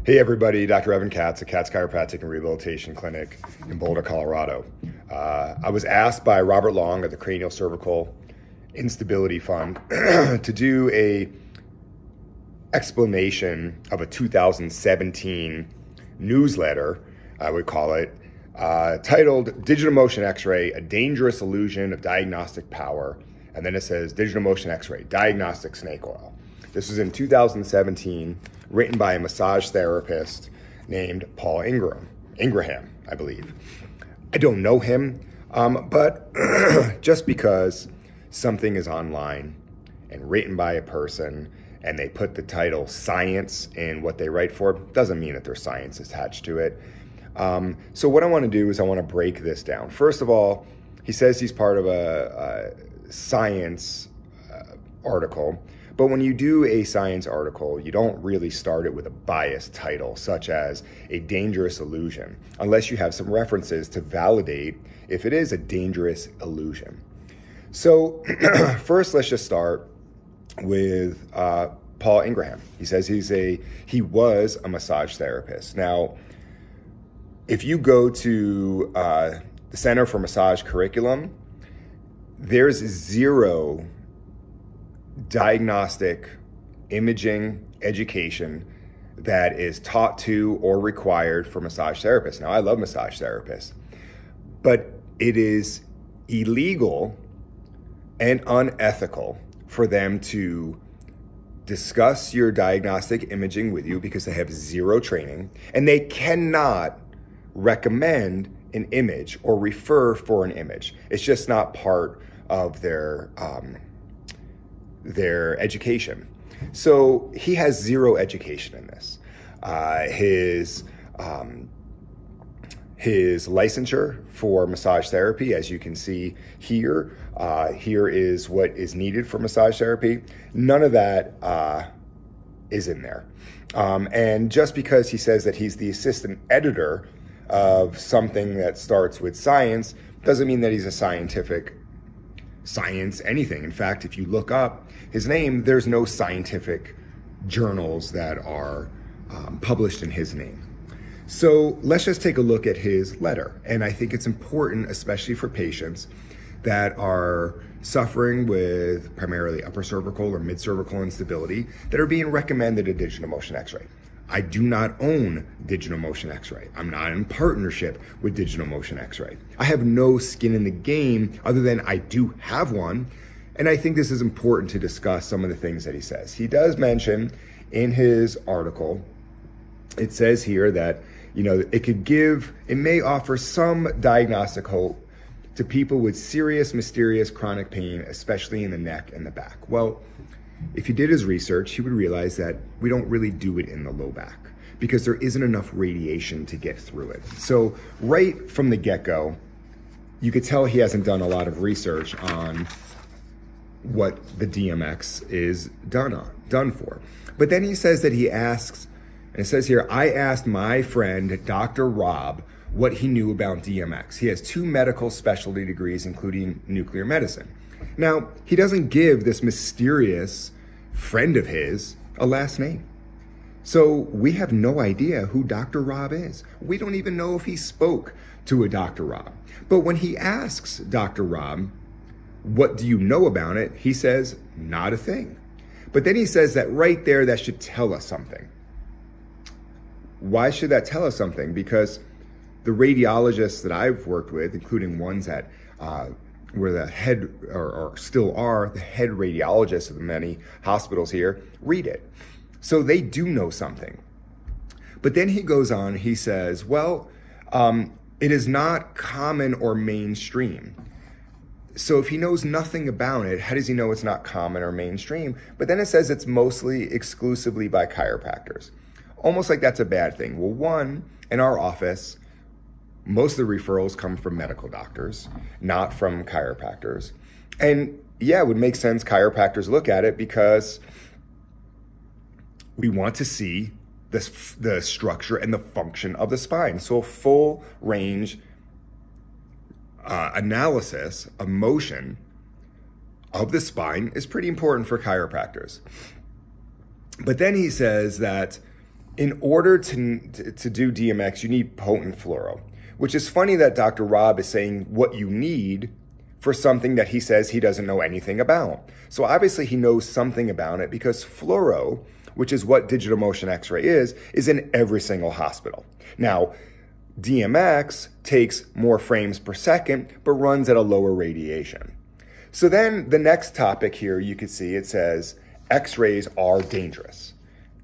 Hey everybody, Dr. Evan Katz at Katz Chiropractic and Rehabilitation Clinic in Boulder, Colorado. I was asked by Robert Long of the Cranial Cervical Instability Fund to do a explanation of a 2017 newsletter, I would call it, titled Digital Motion X-Ray, a Dangerous Illusion of Diagnostic Power. And then it says Digital Motion X-Ray, Diagnostic Snake Oil. This was in 2017, written by a massage therapist named Paul Ingraham, I believe. I don't know him, but just because something is online and written by a person and they put the title science in what they write for, doesn't mean that there's science attached to it. So what I want to do is I want to break this down. First of all, he says he's part of a science article. But when you do a science article, you don't really start it with a biased title, such as a dangerous illusion, unless you have some references to validate if it is a dangerous illusion. So first, let's just start with Paul Ingraham. He says he was a massage therapist. Now, if you go to the Center for Massage Curriculum, there's zero diagnostic imaging education that is taught to or required for massage therapists. Now, I love massage therapists, but it is illegal and unethical for them to discuss your diagnostic imaging with you because they have zero training, and they cannot recommend an image or refer for an image. It's just not part of their education. So he has zero education in this. His licensure for massage therapy, as you can see here, here is what is needed for massage therapy. None of that is in there. And just because he says that he's the assistant editor of something that starts with science doesn't mean that he's a science anything. In fact, if you look up his name, there's no scientific journals that are published in his name. So let's just take a look at his letter. And I think it's important, especially for patients that are suffering with primarily upper cervical or mid-cervical instability, that are being recommended a digital motion X-ray. I do not own Digital Motion X-Ray. I'm not in partnership with Digital Motion X-Ray. I have no skin in the game other than I do have one. And I think this is important to discuss some of the things that he says. He does mention in his article, it says here that, it may offer some diagnostic hope to people with serious, mysterious chronic pain, especially in the neck and the back. Well, if he did his research, he would realize that we don't really do it in the low back because there isn't enough radiation to get through it. So right from the get-go, you could tell he hasn't done a lot of research on what the DMX is done for. But then he says that he asks, and it says here, I asked my friend, Dr. Rob, what he knew about DMX. He has 2 medical specialty degrees, including nuclear medicine. Now, he doesn't give this mysterious friend of his a last name. So we have no idea who Dr. Rob is. We don't even know if he spoke to a Dr. Rob. But when he asks Dr. Rob, what do you know about it? He says, not a thing. But then he says that right there, that should tell us something. Why should that tell us something? Because the radiologists that I've worked with, including ones that were the head, or still are, the head radiologists of many hospitals here, read it. So they do know something. But then he goes on, he says, well, it is not common or mainstream. So if he knows nothing about it, how does he know it's not common or mainstream? But then it says it's mostly exclusively by chiropractors. Almost like that's a bad thing. Well, one, in our office, most of the referrals come from medical doctors, not from chiropractors. And yeah, it would make sense chiropractors look at it because we want to see the structure and the function of the spine. So a full range analysis of motion of the spine is pretty important for chiropractors. But then he says that In order to do DMX, you need potent fluoro, which is funny that Dr. Rob is saying what you need for something that he says he doesn't know anything about. So obviously he knows something about it, because fluoro, which is what digital motion X-ray is in every single hospital. Now, DMX takes more frames per second, but runs at a lower radiation. So then the next topic here, you can see it says X-rays are dangerous.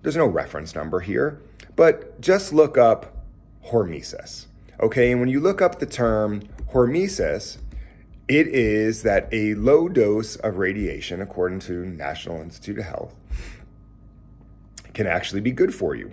There's no reference number here, but just look up hormesis. Okay, and when you look up the term hormesis, it is that a low dose of radiation, according to National Institute of Health, can actually be good for you.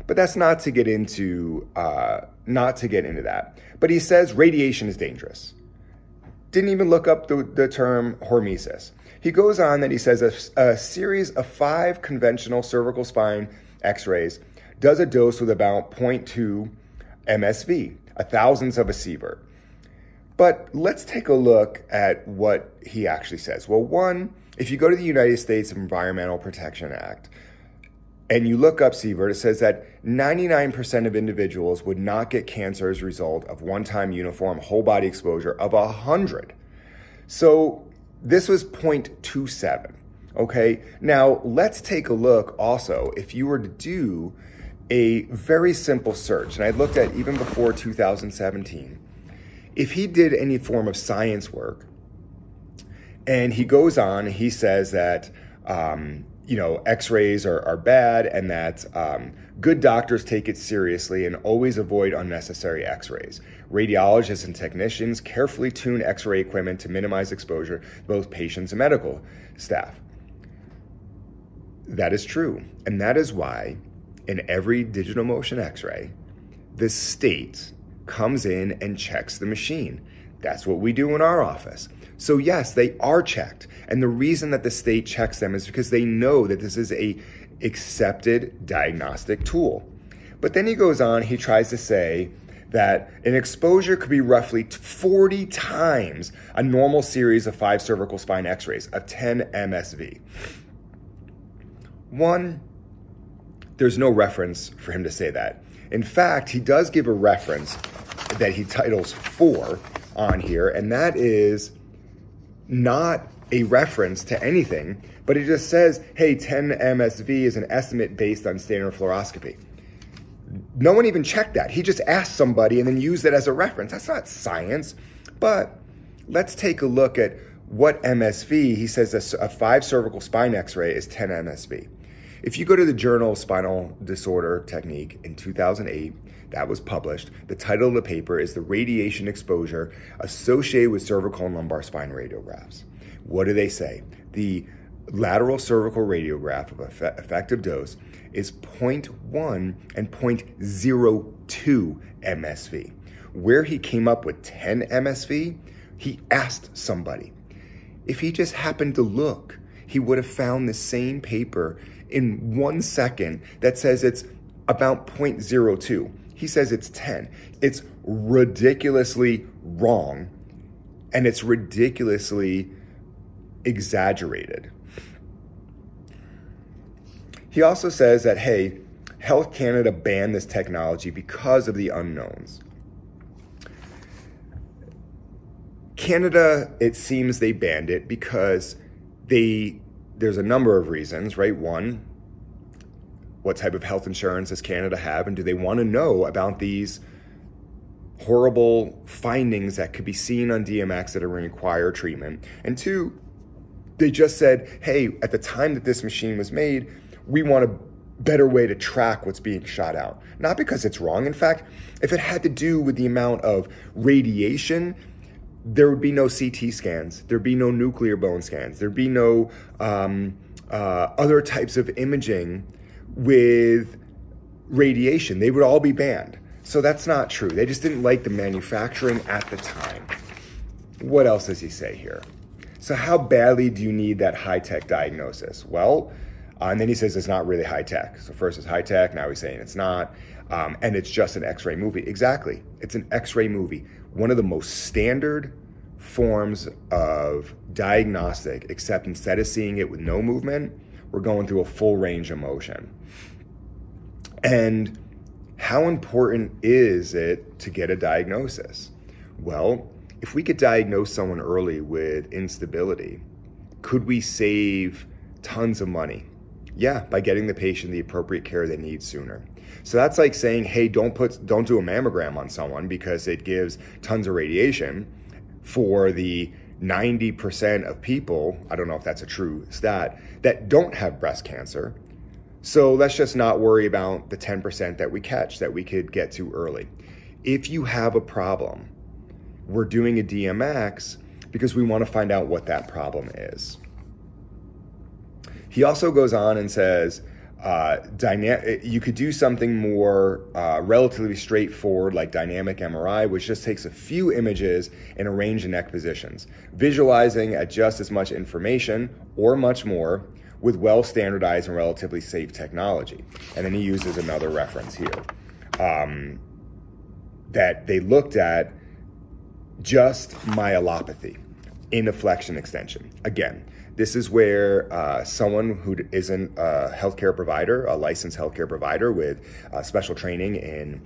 But that's not to get into that. But he says radiation is dangerous. Didn't even look up the term hormesis. He goes on that he says a series of 5 conventional cervical spine X-rays does a dose with about 0.2 MSV, a thousandth of a sievert. But let's take a look at what he actually says. Well, one, if you go to the United States Environmental Protection Act and you look up sievert, it says that 99% of individuals would not get cancer as a result of one-time uniform whole body exposure of 100. So this was 0.27, okay? Now, let's take a look also, if you were to do a very simple search, and I looked at even before 2017, if he did any form of science work, and he goes on, he says that, X-rays are bad, and that good doctors take it seriously and always avoid unnecessary X-rays. Radiologists and technicians carefully tune X-ray equipment to minimize exposure to both patients and medical staff. That is true, and that is why in every digital motion X-ray, the state comes in and checks the machine. That's what we do in our office. So yes, they are checked. And the reason that the state checks them is because they know that this is a accepted diagnostic tool. But then he goes on, he tries to say that an exposure could be roughly 40 times a normal series of 5 cervical spine X-rays of 10 MSV. One, there's no reference for him to say that. In fact, he does give a reference that he titles 4 on here, and that is not a reference to anything, but it just says, hey, 10 MSV is an estimate based on standard fluoroscopy. No one even checked that. He just asked somebody and then used it as a reference. That's not science. But let's take a look at what MSV, he says a 5 cervical spine X-ray is 10 MSV. If you go to the Journal of Spinal Disorder Technique in 2008, that was published. The title of the paper is The Radiation Exposure Associated with Cervical and Lumbar Spine Radiographs. What do they say? The lateral cervical radiograph of effective dose is 0.1 and 0.02 MSV. Where he came up with 10 MSV, he asked somebody. If he just happened to look, he would have found the same paper in 1 second that says it's about 0.02. He says it's 10. It's ridiculously wrong, and it's ridiculously exaggerated. He also says that, hey, Health Canada banned this technology because of the unknowns. Canada, it seems they banned it because there's a number of reasons, right? One, what type of health insurance does Canada have, and do they want to know about these horrible findings that could be seen on DMX that are going to require treatment? And two, they just said, hey, at the time that this machine was made, we want a better way to track what's being shot out. Not because it's wrong. In fact, if it had to do with the amount of radiation, there would be no CT scans. There'd be no nuclear bone scans. There'd be no other types of imaging with radiation. They would all be banned. So that's not true. They just didn't like the manufacturing at the time. What else does he say here? So how badly do you need that high-tech diagnosis? Well, and then he says it's not really high-tech. So first it's high-tech, now he's saying it's not, and it's just an X-ray movie. Exactly, it's an X-ray movie. One of the most standard forms of diagnostic, except instead of seeing it with no movement, we're going through a full range of motion. And how important is it to get a diagnosis? Well, if we could diagnose someone early with instability, could we save tons of money? Yeah, by getting the patient the appropriate care they need sooner. So that's like saying, hey, don't do a mammogram on someone because it gives tons of radiation for the 90% of people, I don't know if that's a true stat, that don't have breast cancer. So let's just not worry about the 10% that we catch that we could get to early. If you have a problem, we're doing a DMX because we want to find out what that problem is. He also goes on and says, you could do something more relatively straightforward like dynamic MRI, which just takes a few images and arrange the neck positions, visualizing at just as much information or much more with well-standardized and relatively safe technology. And then he uses another reference here that they looked at just myelopathy in a flexion extension. Again, this is where someone who isn't a healthcare provider, a licensed healthcare provider with special training in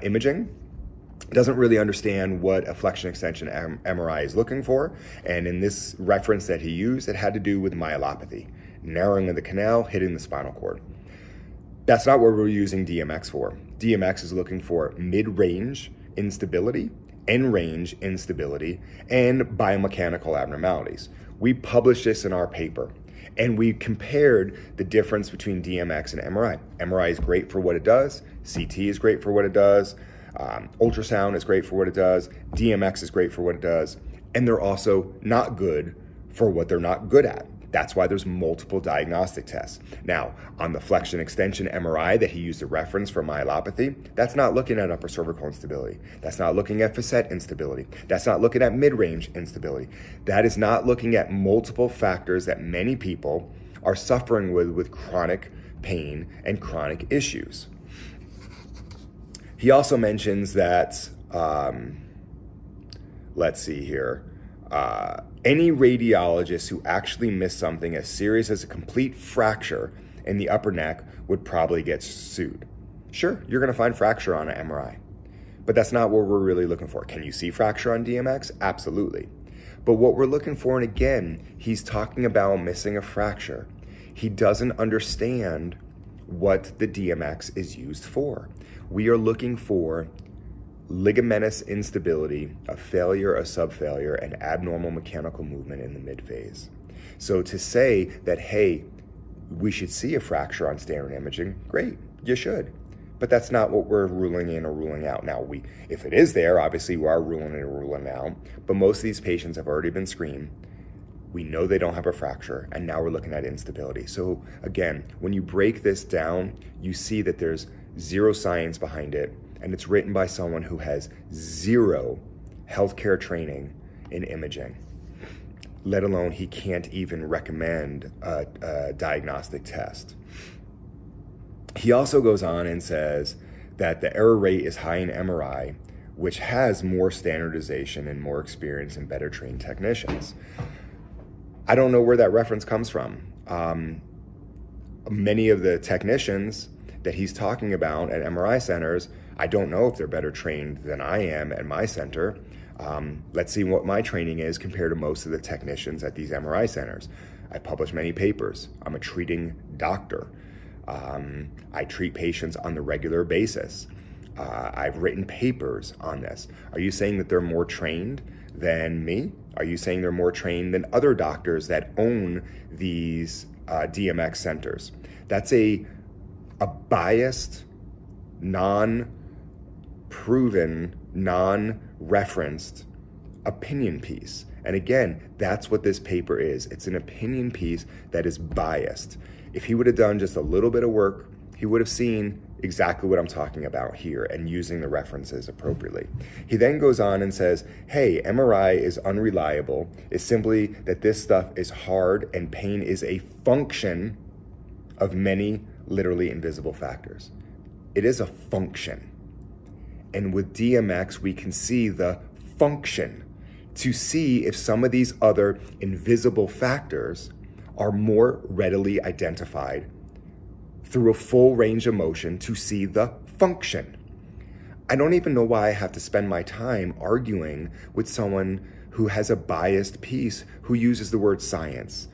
imaging, doesn't really understand what a flexion extension MRI is looking for. And in this reference that he used, it had to do with myelopathy, narrowing of the canal, hitting the spinal cord. That's not what we're using DMX for. DMX is looking for mid-range instability, end-range instability, and biomechanical abnormalities. We published this in our paper, and we compared the difference between DMX and MRI. MRI is great for what it does. CT is great for what it does. Ultrasound is great for what it does. DMX is great for what it does. And they're also not good for what they're not good at. That's why there's multiple diagnostic tests. Now, on the flexion extension MRI that he used a reference for myelopathy, that's not looking at upper cervical instability. That's not looking at facet instability. That's not looking at mid-range instability. That is not looking at multiple factors that many people are suffering with chronic pain and chronic issues. He also mentions that, let's see here, any radiologist who actually missed something as serious as a complete fracture in the upper neck would probably get sued. Sure, you're going to find fracture on an MRI, but that's not what we're really looking for. Can you see fracture on DMX? Absolutely. But what we're looking for, and again, he's talking about missing a fracture. He doesn't understand what the DMX is used for. We are looking for ligamentous instability, a failure, a subfailure, and abnormal mechanical movement in the mid-phase. So to say that, hey, we should see a fracture on standard imaging, great, you should. But that's not what we're ruling in or ruling out. Now, if it is there, obviously we are ruling in or ruling out, but most of these patients have already been screened. We know they don't have a fracture, and now we're looking at instability. So again, when you break this down, you see that there's zero science behind it, and it's written by someone who has zero healthcare training in imaging, let alone he can't even recommend a diagnostic test. He also goes on and says that the error rate is high in MRI, which has more standardization and more experience and better trained technicians. I don't know where that reference comes from. Many of the technicians that he's talking about at MRI centers, I don't know if they're better trained than I am at my center. Let's see what my training is compared to most of the technicians at these MRI centers. I publish many papers. I'm a treating doctor. I treat patients on the regular basis. I've written papers on this. Are you saying that they're more trained than me? Are you saying they're more trained than other doctors that own these DMX centers? That's a biased, non-proven, non-referenced opinion piece. And again, that's what this paper is. It's an opinion piece that is biased. If he would have done just a little bit of work, he would have seen exactly what I'm talking about here and using the references appropriately. He then goes on and says, hey, MRI is unreliable. It's simply that this stuff is hard and pain is a function of many literally invisible factors. It is a function. And with DMX, we can see the function to see if some of these other invisible factors are more readily identified through a full range of motion to see the function. I don't even know why I have to spend my time arguing with someone who has a biased piece who uses the word science.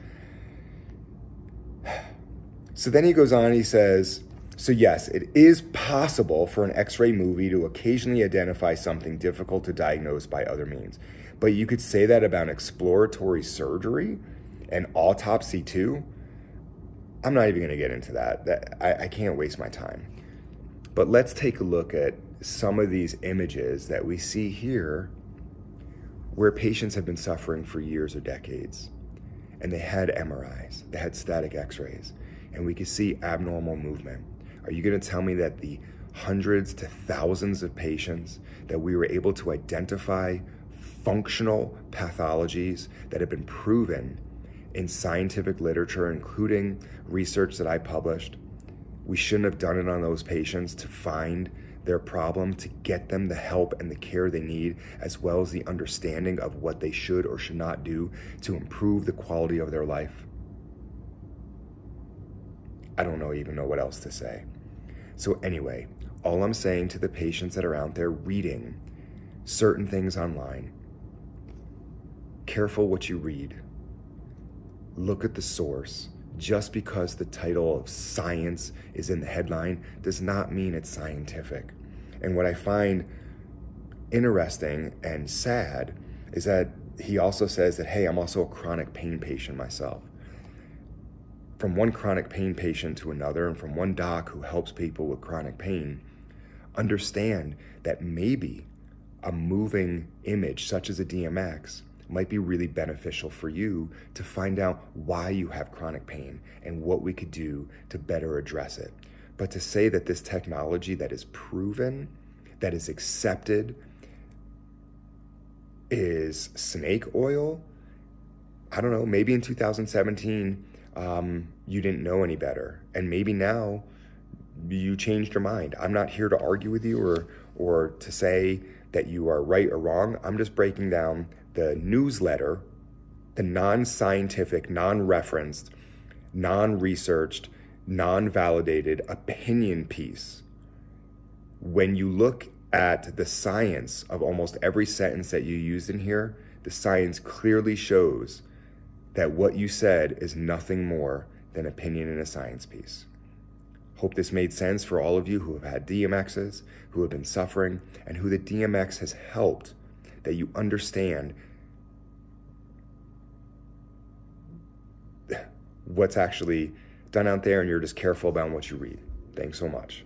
So then he goes on, he says, so yes, it is possible for an X-ray movie to occasionally identify something difficult to diagnose by other means. But you could say that about exploratory surgery and autopsy too. I'm not even gonna get into that. I can't waste my time. But let's take a look at some of these images that we see here where patients have been suffering for years or decades. And they had MRIs, they had static X-rays, and we could see abnormal movement. Are you gonna tell me that the hundreds to thousands of patients that we were able to identify functional pathologies that have been proven in scientific literature, including research that I published, we shouldn't have done it on those patients to find their problem, to get them the help and the care they need, as well as the understanding of what they should or should not do to improve the quality of their life? I don't even know what else to say. So anyway, all I'm saying to the patients that are out there reading certain things online, careful what you read. Look at the source. Just because the title of science is in the headline does not mean it's scientific. And what I find interesting and sad is that he also says that, hey, I'm also a chronic pain patient myself. From one chronic pain patient to another, and from one doc who helps people with chronic pain, understand that maybe a moving image such as a DMX might be really beneficial for you to find out why you have chronic pain and what we could do to better address it. But to say that this technology that is proven, that is accepted, is snake oil, I don't know, maybe in 2017, you didn't know any better. And maybe now you changed your mind. I'm not here to argue with you or to say that you are right or wrong. I'm just breaking down the newsletter, the non-scientific, non-referenced, non-researched, non-validated opinion piece. When you look at the science of almost every sentence that you used in here, the science clearly shows that what you said is nothing more than opinion in a science piece. Hope this made sense for all of you who have had DMXs, who have been suffering, and who the DMX has helped, that you understand what's actually done out there and you're just careful about what you read. Thanks so much.